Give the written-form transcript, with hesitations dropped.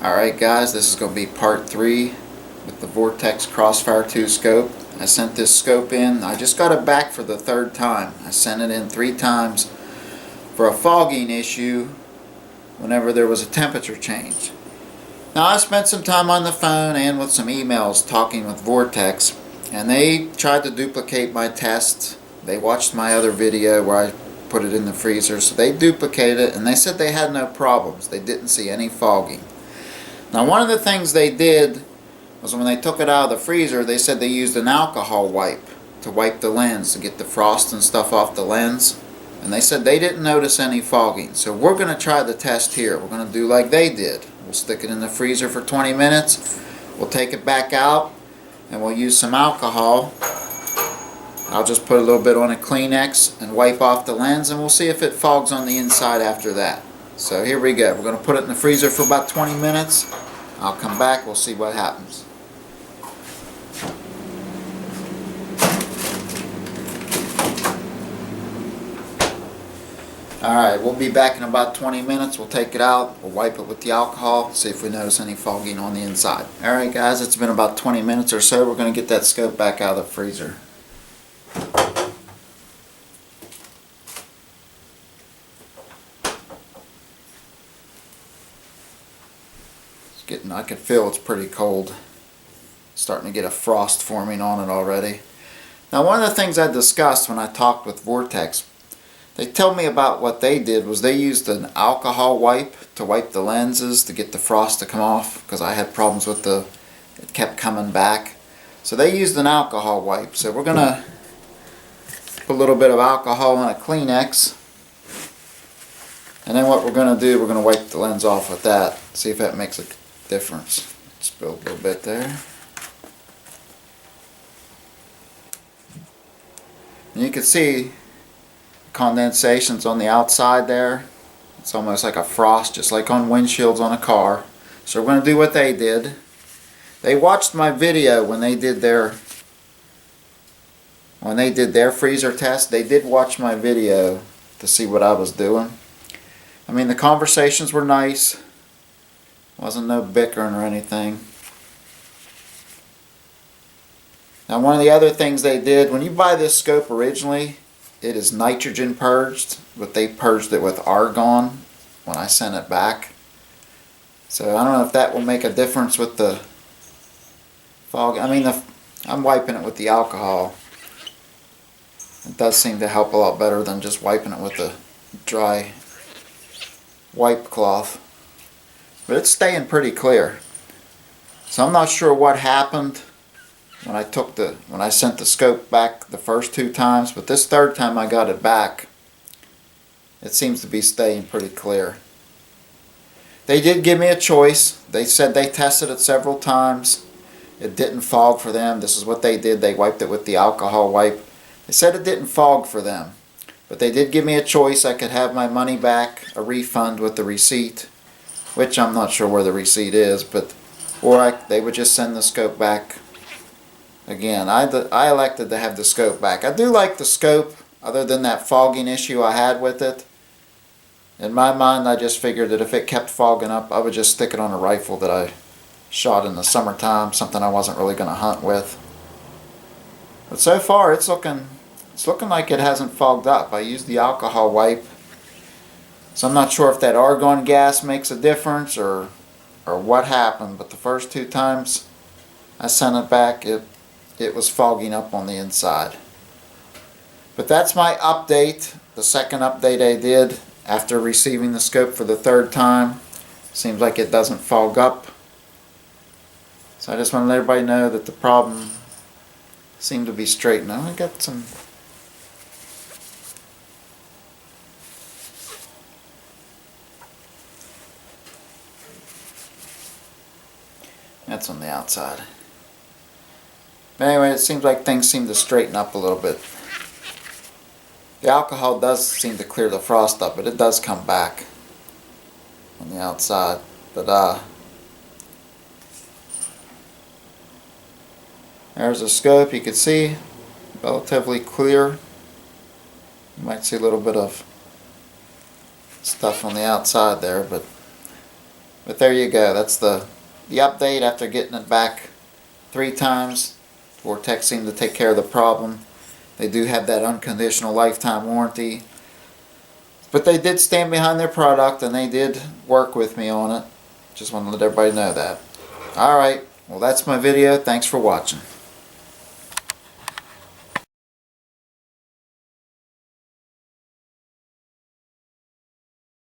Alright guys, this is going to be part 3 with the Vortex Crossfire II scope. I sent this scope in. I just got it back for the 3rd time. I sent it in 3 times for a fogging issue whenever there was a temperature change. Now I spent some time on the phone and with some emails talking with Vortex, and they tried to duplicate my test. They watched my other video where I put it in the freezer, so they duplicated it and they said they had no problems. They didn't see any fogging. Now one of the things they did was when they took it out of the freezer, they said they used an alcohol wipe to wipe the lens to get the frost and stuff off the lens. And they said they didn't notice any fogging. So we're going to try the test here. We're going to do like they did. We'll stick it in the freezer for 20 minutes. We'll take it back out and we'll use some alcohol. I'll just put a little bit on a Kleenex and wipe off the lens, and we'll see if it fogs on the inside after that. So here we go. We're going to put it in the freezer for about 20 minutes. I'll come back. We'll see what happens. Alright, we'll be back in about 20 minutes. We'll take it out. We'll wipe it with the alcohol. See if we notice any fogging on the inside. Alright guys, it's been about 20 minutes or so. We're going to get that scope back out of the freezer. I can feel it's pretty cold. Starting to get a frost forming on it already. Now one of the things I discussed when I talked with Vortex, they told me about what they did was they used an alcohol wipe to wipe the lenses to get the frost to come off, because I had problems with it kept coming back. So they used an alcohol wipe. So we're going to put a little bit of alcohol in a Kleenex, and then what we're going to do, we're going to wipe the lens off with that, see if that makes a difference. Spilled a little bit there. And you can see condensations on the outside there. It's almost like a frost, just like on windshields on a car. So we're going to do what they did. They watched my video when they did their freezer test. They did watch my video to see what I was doing. I mean, the conversations were nice. Wasn't no bickering or anything. Now one of the other things they did, when you buy this scope originally, it is nitrogen purged, but they purged it with argon when I sent it back. So I don't know if that will make a difference with the fog. I mean, I'm wiping it with the alcohol. It does seem to help a lot better than just wiping it with a dry wipe cloth. But it's staying pretty clear. So I'm not sure what happened when I sent the scope back the first 2 times, but this 3rd time I got it back, it seems to be staying pretty clear. They did give me a choice. They said they tested it several times. It didn't fog for them. This is what they did. They wiped it with the alcohol wipe. They said it didn't fog for them, but they did give me a choice. I could have my money back, a refund with the receipt, which I'm not sure where the receipt is, but they would just send the scope back again. I elected to have the scope back. I do like the scope, other than that fogging issue I had with it. In my mind, I just figured that if it kept fogging up, I would just stick it on a rifle that I shot in the summertime, something I wasn't really going to hunt with. But so far, it's looking like it hasn't fogged up. I used the alcohol wipe. So I'm not sure if that argon gas makes a difference or what happened, but the first 2 times I sent it back, it was fogging up on the inside. But that's my update, the second update I did after receiving the scope for the 3rd time. Seems like it doesn't fog up. So I just want to let everybody know that the problem seemed to be straightened out. I got some... That's on the outside. But anyway, it seems like things seem to straighten up a little bit. The alcohol does seem to clear the frost up, but it does come back on the outside. But there's a scope. You can see relatively clear. You might see a little bit of stuff on the outside there, but But there you go. That's the update after getting it back 3 times. Vortex seemed to take care of the problem. They do have that unconditional lifetime warranty. But they did stand behind their product and they did work with me on it. Just want to let everybody know that. Alright, well that's my video. Thanks for watching.